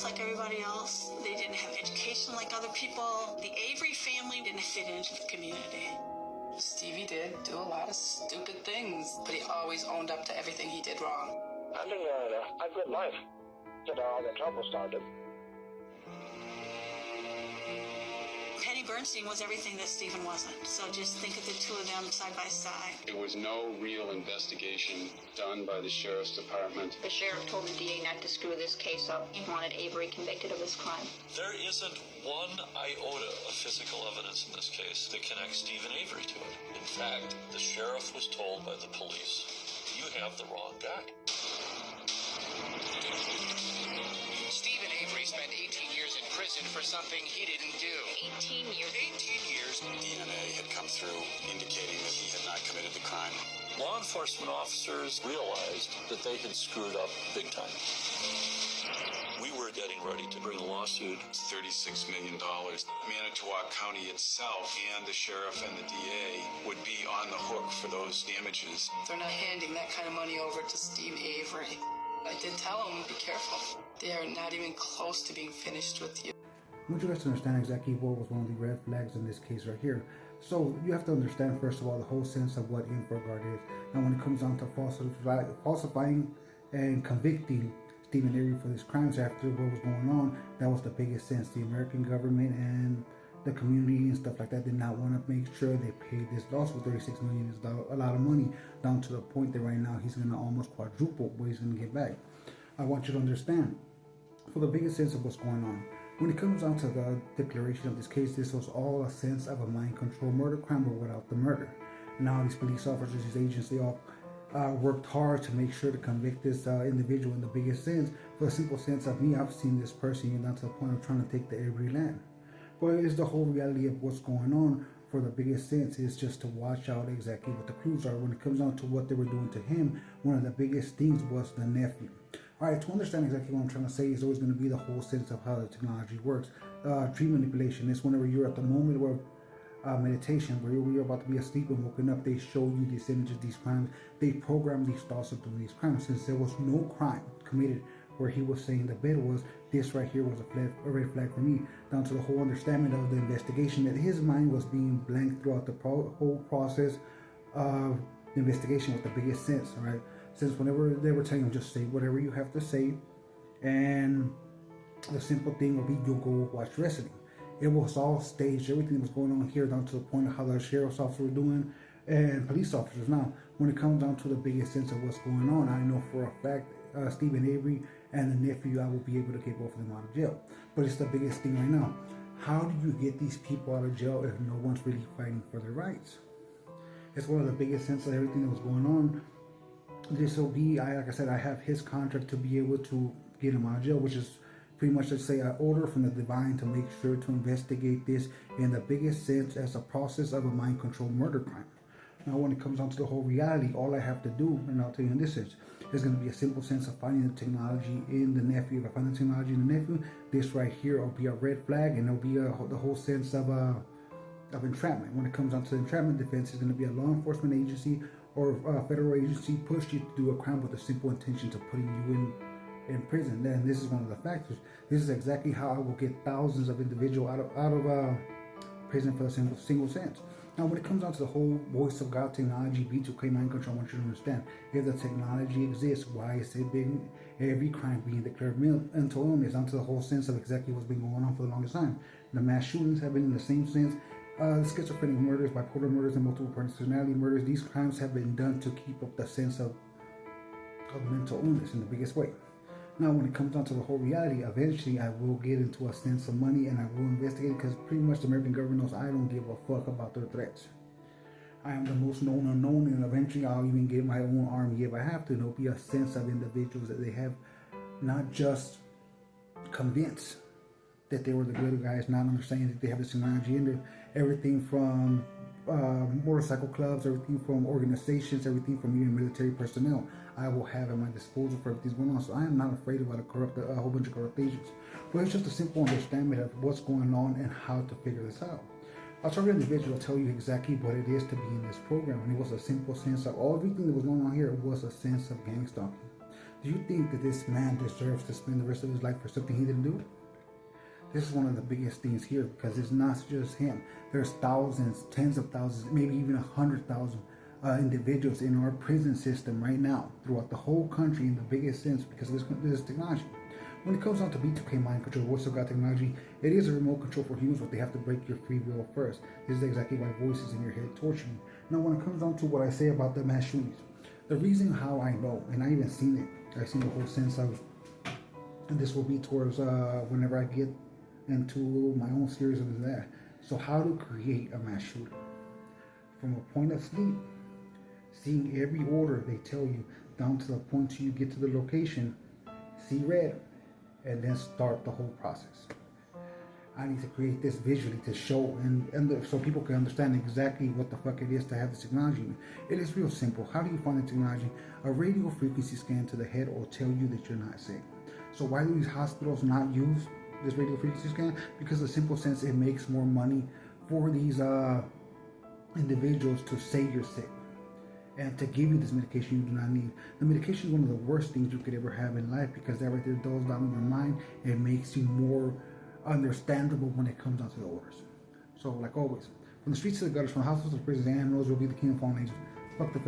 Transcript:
just like everybody else. They didn't have education like other people. The Avery family didn't fit into the community. Stevie did do a lot of stupid things, but he always owned up to everything he did wrong. I think a good life till all the trouble started. Penny Bernstein was everything that Stephen wasn't. So just think of the two of them side by side. There was no real investigation done by the Sheriff's Department. The sheriff told the DA not to screw this case up. He wanted Avery convicted of his crime. There isn't one iota of physical evidence in this case that connects Stephen Avery to it. In fact, the sheriff was told by the police, you have the wrong guy. Stephen Avery spent 18 years in prison for something he didn't do. 18 years. 18 years. DNA had come through indicating that he had not committed the crime. Law enforcement officers realized that they had screwed up big time. We were getting ready to bring a lawsuit. It's $36 million. Manitowoc County itself and the sheriff and the DA would be on the hook for those damages. They're not handing that kind of money over to Steve Avery. I did tell him, be careful. They are not even close to being finished with you. I want you guys to understand exactly what was one of the red flags in this case right here. So you have to understand, first of all, the whole sense of what InfoGuard is. Now when it comes down to falsifying and convicting Stephen Avery for these crimes after what was going on, that was the biggest sense. The American government and the community and stuff like that did not want to make sure they paid this loss. With $36 million is a lot of money, down to the point that right now he's going to almost quadruple what he's going to get back. I want you to understand, for the biggest sense of what's going on, when it comes down to the declaration of this case, this was all a sense of a mind control murder crime, but without the murder. Now these police officers, these agents, they all worked hard to make sure to convict this individual in the biggest sense, for the simple sense of me, I've seen this person even down to the point of trying to take the Avery land. But it's the whole reality of what's going on. For the biggest sense is just to watch out exactly what the clues are. When it comes down to what they were doing to him, one of the biggest things was the nephew. Alright, to understand exactly what I'm trying to say is always going to be the whole sense of how the technology works. Dream manipulation is whenever you're at the moment where meditation, where you're about to be asleep and woken up, they show you these images, these crimes. They program these thoughts of doing these crimes. Since there was no crime committed where he was saying the bed was, this right here was a red flag for me, down to the whole understanding of the investigation, that his mind was being blank throughout the whole process of the investigation with the biggest sense, right? Since whenever they were telling him just say whatever you have to say, and the simple thing would be you'll go watch wrestling. It was all staged. Everything that was going on here, down to the point of how the sheriff's officer were doing and police officers. Now, when it comes down to the biggest sense of what's going on, I know for a fact Stephen Avery and the nephew, I will be able to get both of them out of jail. But it's the biggest thing right now. How do you get these people out of jail if no one's really fighting for their rights? It's one of the biggest sense of everything that was going on. This will be, like I said, I have his contract to be able to get him out of jail, which is pretty much, let's say, an order from the divine to make sure to investigate this in the biggest sense as a process of a mind control murder crime. Now, when it comes down to the whole reality, all I have to do, and I'll tell you in this sense, is going to be a simple sense of finding the technology in the nephew. If I find the technology in the nephew, this right here will be a red flag, and it'll be the whole sense of entrapment. When it comes down to the entrapment defense, it's going to be a law enforcement agency or a federal agency pushed you to do a crime with a simple intention to putting you in prison. Then this is one of the factors. This is exactly how I will get thousands of individuals out of prison for the single sense. Now, when it comes down to the whole voice of God technology, B2K mind control, I want you to understand, if the technology exists, why is it being every crime being declared mental illness, down to the whole sense of exactly what's been going on for the longest time. The mass shootings have been in the same sense. Schizophrenic murders, bipolar murders, and multiple personality murders. These crimes have been done to keep up the sense of mental illness in the biggest way. Now, when it comes down to the whole reality, eventually I will get into a sense of money and I will investigate, because pretty much the American government knows I don't give a fuck about their threats. I am the most known unknown, and eventually I'll even get my own army if I have to. There'll be a sense of individuals that they have not just convinced that they were the good guys, not understanding that they have this technology in there. Everything from motorcycle clubs, everything from organizations, everything from even military personnel, I will have at my disposal for everything's going on. So I am not afraid about a whole bunch of corrupt agents. But it's just a simple understanding of what's going on and how to figure this out. I'll try to individual tell you exactly what it is to be in this program, and it was a simple sense of everything that was going on here was a sense of gang stalking. Do you think that this man deserves to spend the rest of his life for something he didn't do? This is one of the biggest things here, because it's not just him. There's thousands, tens of thousands, maybe even 100,000 individuals in our prison system right now throughout the whole country in the biggest sense because of this technology. When it comes down to B2K mind control, voice of God technology, it is a remote control for humans, but they have to break your free will first. This is exactly why voices in your head torture you. Now, when it comes down to what I say about the mass shootings, the reason how I know, and I even seen it, I've seen the whole sense of, and this will be towards whenever I get into my own series of that. So how to create a mass shooter. From a point of sleep, seeing every order they tell you down to the point till you get to the location, see red, and then start the whole process. I need to create this visually to show so people can understand exactly what the fuck it is to have this technology. It is real simple. How do you find the technology? A radio frequency scan to the head will tell you that you're not sick. So why do these hospitals not use this radio frequency scan? Because of the simple sense it makes more money for these individuals to say you're sick and to give you this medication you do not need. The medication is one of the worst things you could ever have in life because that right there dulls down your mind and makes you more understandable when it comes down to the orders. So like always, from the streets to the gutters, from the hospitals to the prisons, and those will be the king of fallen angels. Fuck the